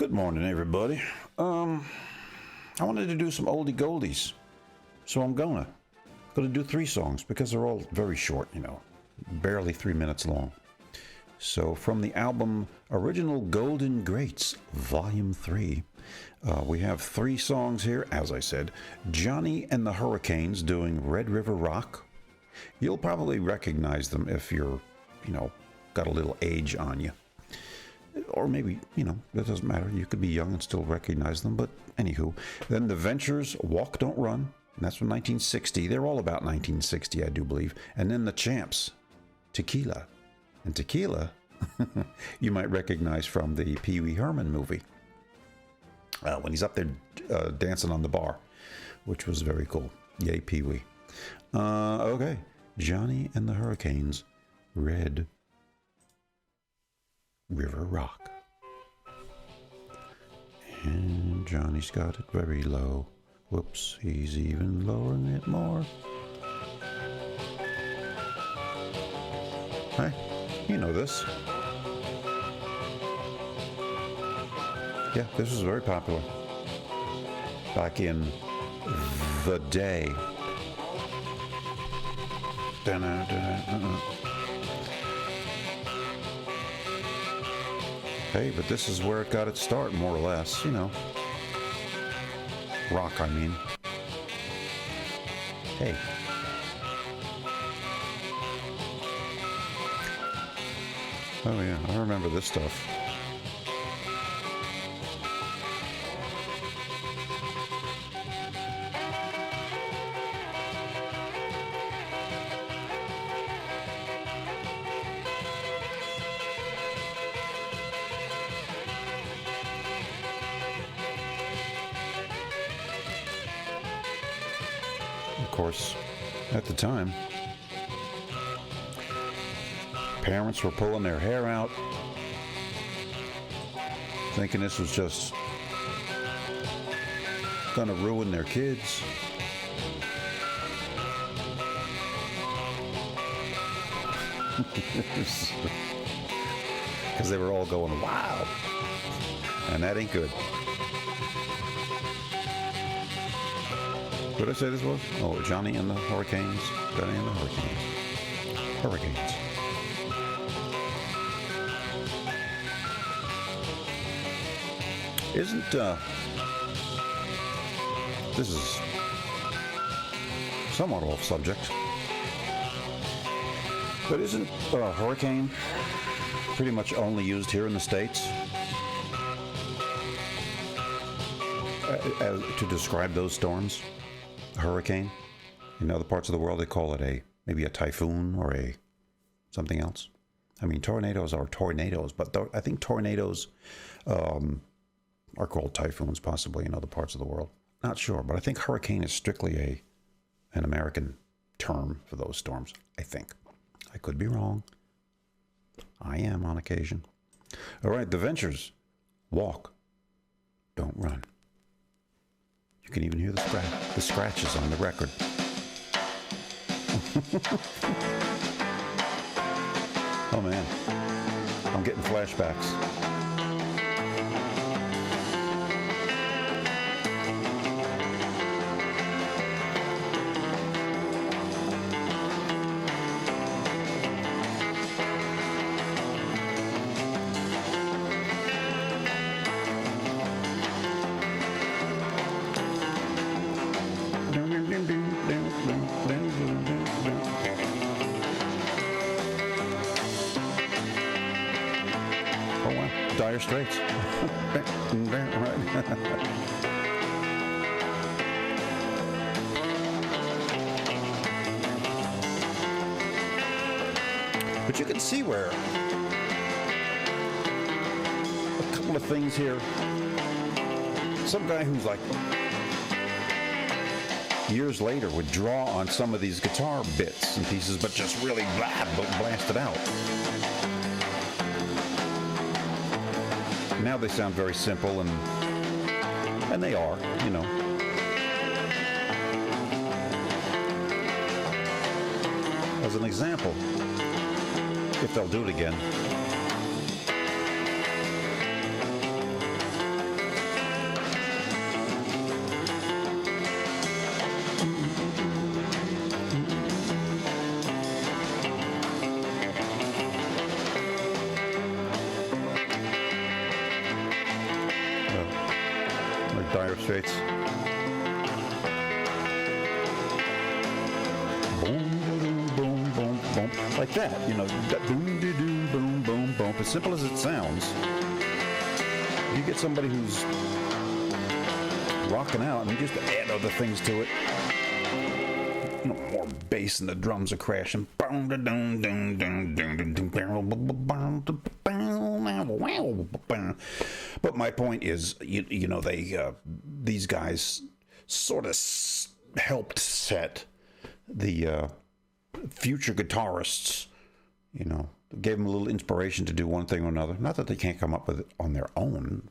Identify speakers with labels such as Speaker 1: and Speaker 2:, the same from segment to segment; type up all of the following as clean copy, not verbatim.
Speaker 1: Good morning, everybody. I wanted to do some oldie goldies, so I'm gonna do 3 songs because they're all very short, barely 3 minutes long. So from the album Original Golden Greats, Volume 3, we have 3 songs here, as I said. Johnny and the Hurricanes doing Red River Rock. You'll probably recognize them if you're, got a little age on you. Or maybe, that doesn't matter. You could be young and still recognize them. But anywho, then the Ventures, Walk, Don't Run. And that's from 1960. They're all about 1960, I do believe. And then the Champs, Tequila. And Tequila, you might recognize from the Pee Wee Herman movie. When he's up there dancing on the bar, which was very cool. Yay, Pee Wee. Okay. Johnny and the Hurricanes, Red River Rock. And Johnny's got it very low. Whoops, he's even lowering it more. Hey, you know this. Yeah, this was very popular back in the day. Hey, but this is where it got its start, more or less, Rock, I mean. Hey. Oh yeah, I remember this stuff. Of course, at the time, parents were pulling their hair out, thinking this was just gonna ruin their kids. Because they were all going wild, and that ain't good. What did I say this was? Oh, Johnny and the Hurricanes. Johnny and the Hurricanes. Hurricanes. Isn't, this is somewhat off subject, but isn't hurricane pretty much only used here in the States to describe those storms? Hurricane. In other parts of the world, they call it maybe a typhoon or something else. I mean, tornadoes are tornadoes, but I think tornadoes are called typhoons, possibly in other parts of the world. Not sure, but I think hurricane is strictly an American term for those storms. I think. I could be wrong. I am on occasion. All right, the Ventures, Walk, Don't Run. You can even hear the scratches on the record. Oh man, I'm getting flashbacks. Dire Straits. But you can see where a couple of things here. Some guy who's like years later would draw on some of these guitar bits and pieces, but just really blast it out. Now they sound very simple, and they are, As an example, if they'll do it again, Dire Straits. Boom, boom, boom, boom, boom. Like that, you know. Boom, boom, boom, boom, boom. As simple as it sounds, you get somebody who's rocking out and you just add other things to it. You know, more bass and the drums are crashing. But my point is, you know, these guys sort of helped set the future guitarists, you know, gave them a little inspiration to do one thing or another. Not that they can't come up with it on their own.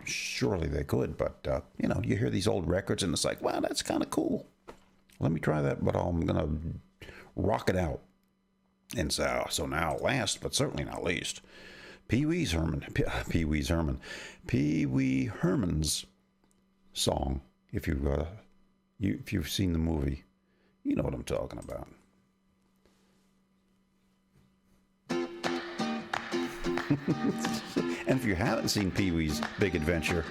Speaker 1: Surely they could, but, you know, you hear these old records and it's like, wow, that's kind of cool. Let me try that, but I'm going to rock it out. And so now, last but certainly not least, Pee Wee Herman's song. If you've seen the movie, you know what I'm talking about. And if you haven't seen Pee Wee's Big Adventure,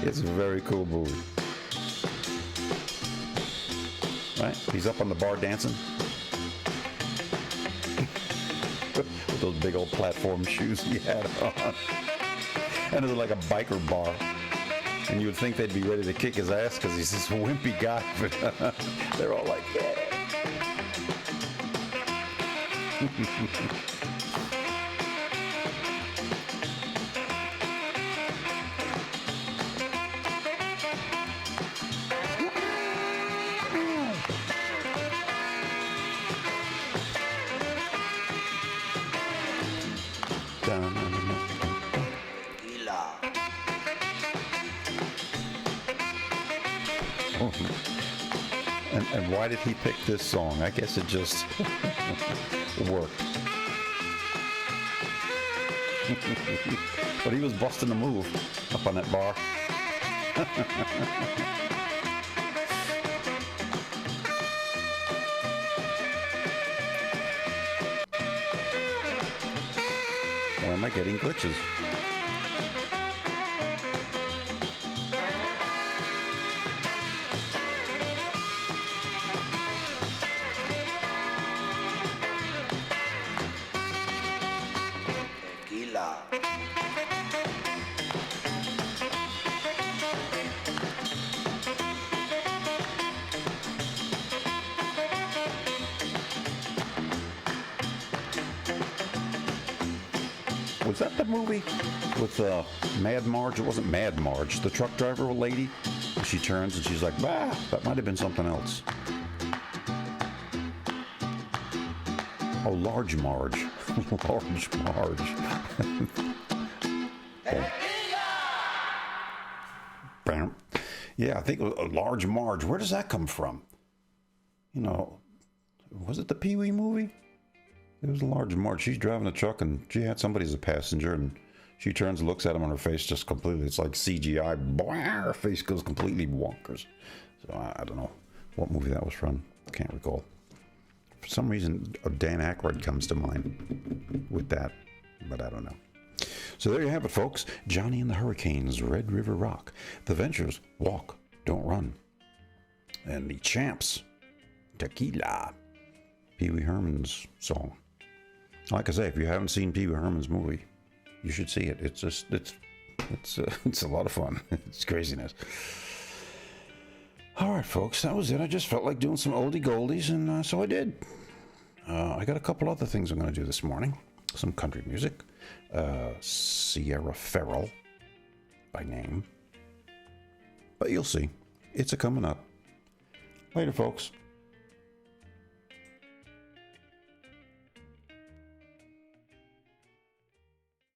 Speaker 1: it's a very cool movie. Right? He's up on the bar dancing with those big old platform shoes he had on. And it's like a biker bar. And you would think they'd be ready to kick his ass because he's this wimpy guy. But they're all like, yeah. And why did he pick this song? I guess it just worked. But he was busting a move up on that bar. Or am I getting glitches? Was that the movie with Mad Marge? It wasn't Mad Marge, the truck driver lady. She turns and she's like, bah, that might have been something else. Oh, Large Marge. Large Marge. Yeah, I think it was Large Marge. Where does that come from? You know, was it the Pee Wee movie? It was a Large Marge. She's driving a truck and she had somebody as a passenger and she turns and looks at him and her face just completely, it's like CGI. Her face goes completely wonkers. So I don't know what movie that was from. Can't recall. For some reason, Dan Aykroyd comes to mind with that, but I don't know. So there you have it, folks. Johnny and the Hurricanes, Red River Rock. The Ventures, Walk, Don't Run. And the Champs, Tequila. Pee Wee Herman's song. Like I say, if you haven't seen Pee Wee Herman's movie, you should see it. It's just, it's a lot of fun. It's craziness. All right, folks, that was it. I just felt like doing some oldie goldies, and so I did. I got a couple other things I'm going to do this morning. Some country music. Sierra Farrell by name. But you'll see. It's a coming up. Later, folks.